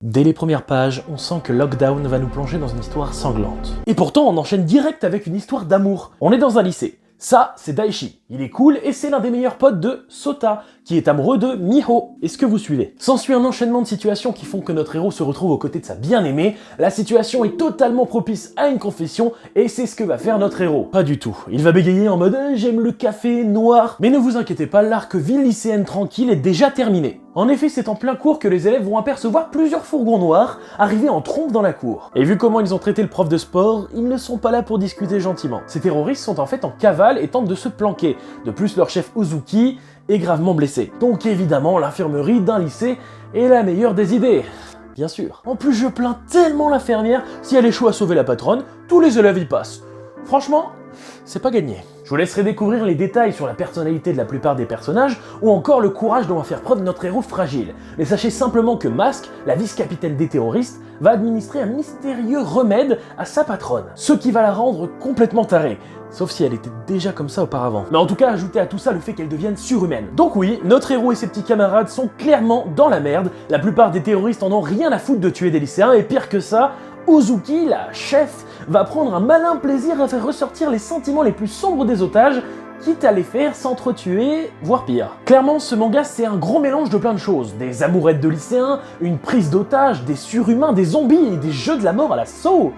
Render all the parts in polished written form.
Dès les premières pages, on sent que Lockdown va nous plonger dans une histoire sanglante. Et pourtant, on enchaîne direct avec une histoire d'amour. On est dans un lycée. Ça, c'est Daichi. Il est cool et c'est l'un des meilleurs potes de Sota, qui est amoureux de Miho. Est-ce que vous suivez? S'ensuit un enchaînement de situations qui font que notre héros se retrouve aux côtés de sa bien-aimée. La situation est totalement propice à une confession et c'est ce que va faire notre héros. Pas du tout. Il va bégayer en mode j'aime le café noir. Mais ne vous inquiétez pas, l'arc ville lycéenne tranquille est déjà terminé. En effet, c'est en plein cours que les élèves vont apercevoir plusieurs fourgons noirs arriver en trompe dans la cour. Et vu comment ils ont traité le prof de sport, ils ne sont pas là pour discuter gentiment. Ces terroristes sont en fait en cavale et tentent de se planquer. De plus, leur chef Uzuki est gravement blessé. Donc évidemment, l'infirmerie d'un lycée est la meilleure des idées. Bien sûr. En plus, je plains tellement l'infirmière, si elle échoue à sauver la patronne, tous les élèves y passent. Franchement, c'est pas gagné. Je vous laisserai découvrir les détails sur la personnalité de la plupart des personnages ou encore le courage dont va faire preuve notre héros fragile. Mais sachez simplement que Mask, la vice-capitaine des terroristes, va administrer un mystérieux remède à sa patronne, ce qui va la rendre complètement tarée. Sauf si elle était déjà comme ça auparavant. Mais en tout cas, ajoutez à tout ça le fait qu'elle devienne surhumaine. Donc oui, notre héros et ses petits camarades sont clairement dans la merde. La plupart des terroristes en ont rien à foutre de tuer des lycéens, et pire que ça, Uzuki, la chef, va prendre un malin plaisir à faire ressortir les sentiments les plus sombres des otages, quitte à les faire s'entretuer, voire pire. Clairement, ce manga, c'est un gros mélange de plein de choses. Des amourettes de lycéens, une prise d'otages, des surhumains, des zombies et des jeux de la mort à la Saw.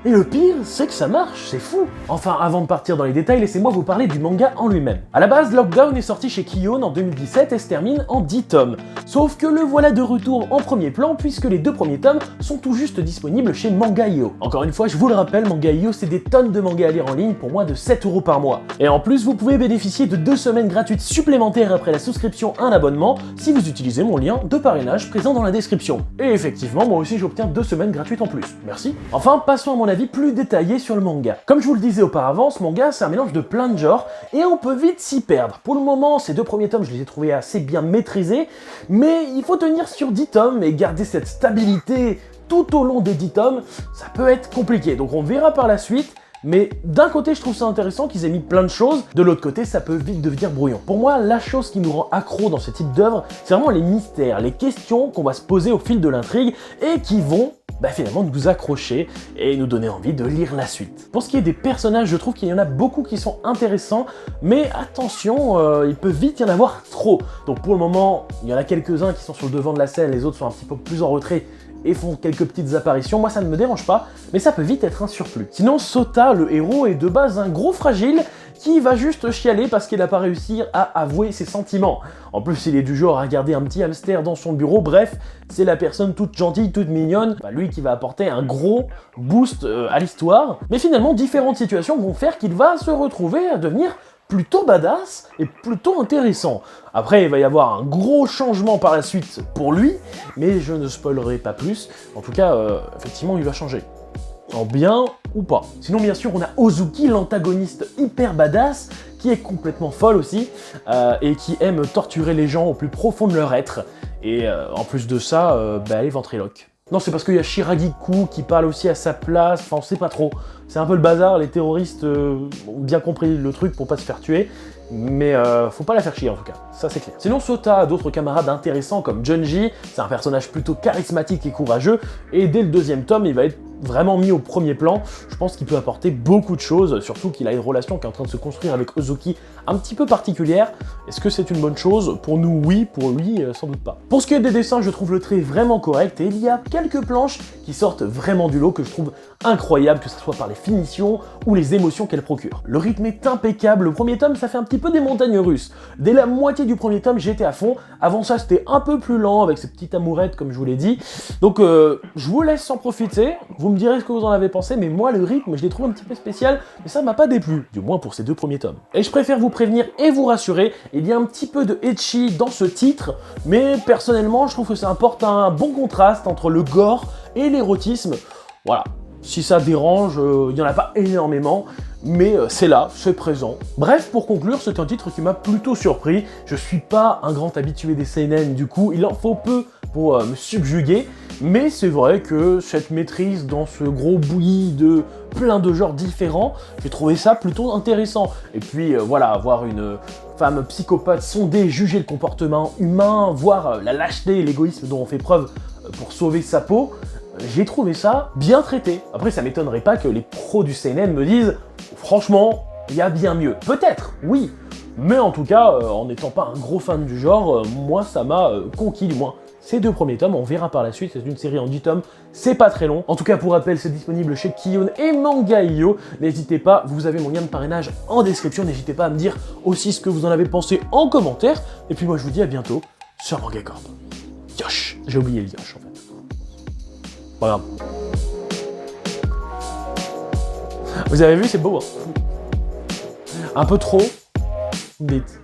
Et le pire, c'est que ça marche, c'est fou. Enfin, avant de partir dans les détails, laissez-moi vous parler du manga en lui-même. A la base, Lockdown est sorti chez Kiyone en 2017 et se termine en 10 tomes. Sauf que le voilà de retour en premier plan puisque les 2 premiers tomes sont tout juste disponibles chez Manga.io. Encore une fois, je vous le rappelle, Manga.io, c'est des tonnes de mangas à lire en ligne pour moins de 7 € par mois. Et en plus, vous pouvez bénéficier de 2 semaines gratuites supplémentaires après la souscription à un abonnement si vous utilisez mon lien de parrainage présent dans la description. Et effectivement, moi aussi j'obtiens 2 semaines gratuites en plus. Merci. Enfin, passons à mon avis plus détaillé sur le manga. Comme je vous le disais auparavant, ce manga c'est un mélange de plein de genres et on peut vite s'y perdre. Pour le moment, ces 2 premiers tomes, je les ai trouvés assez bien maîtrisés, mais il faut tenir sur 10 tomes et garder cette stabilité tout au long des 10 tomes, ça peut être compliqué. Donc on verra par la suite. Mais d'un côté, je trouve ça intéressant qu'ils aient mis plein de choses, de l'autre côté, ça peut vite devenir brouillon. Pour moi, la chose qui nous rend accro dans ce type d'œuvre, c'est vraiment les mystères, les questions qu'on va se poser au fil de l'intrigue et qui vont finalement nous accrocher et nous donner envie de lire la suite. Pour ce qui est des personnages, je trouve qu'il y en a beaucoup qui sont intéressants, mais attention, il peut vite y en avoir trop. Donc pour le moment, il y en a quelques-uns qui sont sur le devant de la scène, les autres sont un petit peu plus en retrait et font quelques petites apparitions. Moi ça ne me dérange pas, mais ça peut vite être un surplus. Sinon Sota, le héros, est de base un gros fragile qui va juste chialer parce qu'il n'a pas réussi à avouer ses sentiments. En plus, il est du genre à garder un petit hamster dans son bureau, bref, c'est la personne toute gentille, toute mignonne, lui qui va apporter un gros boost à l'histoire. Mais finalement, différentes situations vont faire qu'il va se retrouver à devenir plutôt badass et plutôt intéressant. Après, il va y avoir un gros changement par la suite pour lui, mais je ne spoilerai pas plus. En tout cas, effectivement, il va changer. En bien ou pas. Sinon, bien sûr, on a Uzuki, l'antagoniste hyper badass, qui est complètement folle aussi, et qui aime torturer les gens au plus profond de leur être. Et en plus de ça, elle est ventriloque. Non, c'est parce qu'il y a Shiragiku qui parle aussi à sa place, enfin on sait pas trop. C'est un peu le bazar, les terroristes ont bien compris le truc pour pas se faire tuer, mais faut pas la faire chier en tout cas, ça c'est clair. Sinon Sota a d'autres camarades intéressants comme Junji, c'est un personnage plutôt charismatique et courageux, et dès le 2e tome, il va être vraiment mis au premier plan. Je pense qu'il peut apporter beaucoup de choses, surtout qu'il a une relation qui est en train de se construire avec Uzuki un petit peu particulière. Est-ce que c'est une bonne chose? Pour nous, oui, pour lui, sans doute pas. Pour ce qui est des dessins, je trouve le trait vraiment correct, et il y a quelques planches qui sortent vraiment du lot que je trouve incroyables, que ce soit par les finitions ou les émotions qu'elles procurent. Le rythme est impeccable, le premier tome, ça fait un petit peu des montagnes russes. Dès la moitié du premier tome, j'étais à fond. Avant ça, c'était un peu plus lent, avec ces petites amourettes, comme je vous l'ai dit. Donc, je vous laisse en profiter. Vous me direz ce que vous en avez pensé, mais moi, le rythme, je l'ai trouvé un petit peu spécial, mais ça m'a pas déplu, du moins pour ces 2 premiers tomes. Et je préfère vous prévenir et vous rassurer, il y a un petit peu de ecchi dans ce titre, mais personnellement, je trouve que ça apporte un bon contraste entre le gore et l'érotisme. Voilà. Si ça dérange, il n'y en a pas énormément, mais c'est là, c'est présent. Bref, pour conclure, c'est un titre qui m'a plutôt surpris. Je suis pas un grand habitué des seinen, du coup, il en faut peu pour me subjuguer, mais c'est vrai que cette maîtrise dans ce gros bouilli de plein de genres différents, j'ai trouvé ça plutôt intéressant. Et puis voilà, avoir une femme psychopathe sonder, juger le comportement humain, voir la lâcheté et l'égoïsme dont on fait preuve pour sauver sa peau, j'ai trouvé ça bien traité. Après, ça m'étonnerait pas que les pros du seinen me disent « Franchement, il y a bien mieux. » Peut-être, oui. Mais en tout cas, en n'étant pas un gros fan du genre, moi, ça m'a conquis, du moins. Ces 2 premiers tomes, on verra par la suite, c'est une série en 10 tomes, c'est pas très long. En tout cas, pour rappel, c'est disponible chez Kiyun et Manga.io. N'hésitez pas, vous avez mon lien de parrainage en description, n'hésitez pas à me dire aussi ce que vous en avez pensé en commentaire. Et puis moi, je vous dis à bientôt sur MangaCorp. Yosh, j'ai oublié le Yosh en fait. Pas grave. Vous avez vu, c'est beau, hein. Un peu trop, vite.